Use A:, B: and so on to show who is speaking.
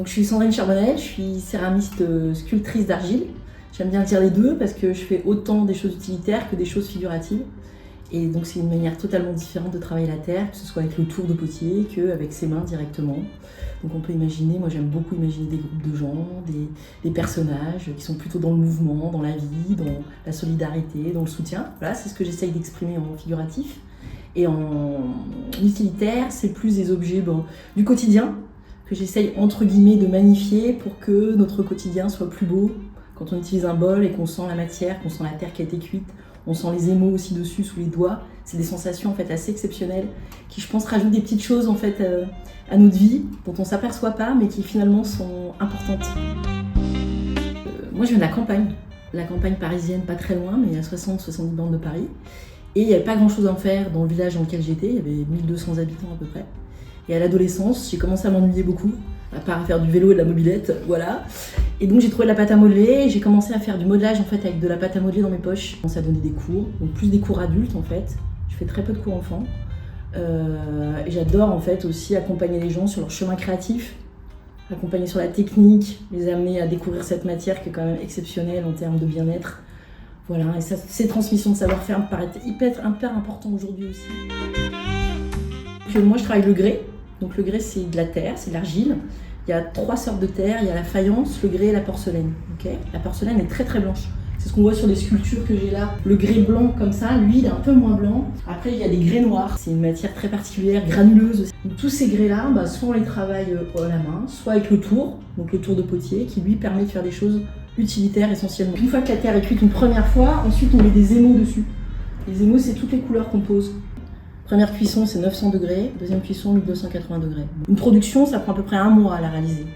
A: je suis Sandrine Charbonnel, je suis céramiste sculptrice d'argile. J'aime bien dire les deux parce que je fais autant des choses utilitaires que des choses figuratives. Et donc c'est une manière totalement différente de travailler la terre, que ce soit avec le tour de potier qu'avec ses mains directement. Donc on peut imaginer, moi j'aime beaucoup imaginer des groupes de gens, des personnages qui sont plutôt dans le mouvement, dans la vie, dans la solidarité, dans le soutien. Voilà, c'est ce que j'essaye d'exprimer en figuratif. Et en utilitaire, c'est plus des objets du quotidien que j'essaye entre guillemets de magnifier pour que notre quotidien soit plus beau. Quand on utilise un bol et qu'on sent la matière, qu'on sent la terre qui a été cuite, on sent les émaux aussi dessus, sous les doigts. C'est des sensations en fait assez exceptionnelles qui, je pense, rajoutent des petites choses en fait à notre vie dont on ne s'aperçoit pas, mais qui finalement sont importantes. Moi, je viens de la campagne parisienne, pas très loin, mais à 60-70 bornes de Paris. Et il n'y avait pas grand-chose à en faire dans le village dans lequel j'étais. Il y avait 1200 habitants à peu près. Et à l'adolescence, j'ai commencé à m'ennuyer beaucoup, à part à faire du vélo et de la mobilette, voilà. Et donc j'ai trouvé de la pâte à modeler et j'ai commencé à faire du modelage en fait avec de la pâte à modeler dans mes poches. J'ai commencé à donner des cours, donc plus des cours adultes en fait. Je fais très peu de cours enfants. Et j'adore en fait aussi accompagner les gens sur leur chemin créatif, accompagner sur la technique, les amener à découvrir cette matière qui est quand même exceptionnelle en termes de bien-être. Voilà, et ça, ces transmissions de savoir-faire me paraissent hyper important aujourd'hui aussi. Donc, moi je travaille le grès. Donc le grès c'est de la terre, c'est de l'argile. Il y a 3 sortes de terre, il y a la faïence, le grès et la porcelaine. Okay, la porcelaine est très très blanche. C'est ce qu'on voit sur les sculptures que j'ai là. Le grès blanc comme ça, lui il est un peu moins blanc. Après il y a des grès noirs, c'est une matière très particulière, granuleuse aussi. Donc, tous ces grès là, soit on les travaille à la main, soit avec le tour, donc le tour de potier, qui lui permet de faire des choses utilitaires essentiellement. Une fois que la terre est cuite une première fois, ensuite on met des émaux dessus. Les émaux c'est toutes les couleurs qu'on pose. Première cuisson, c'est 900 degrés. Deuxième cuisson, 1280 degrés. Une production, ça prend à peu près 1 mois à la réaliser.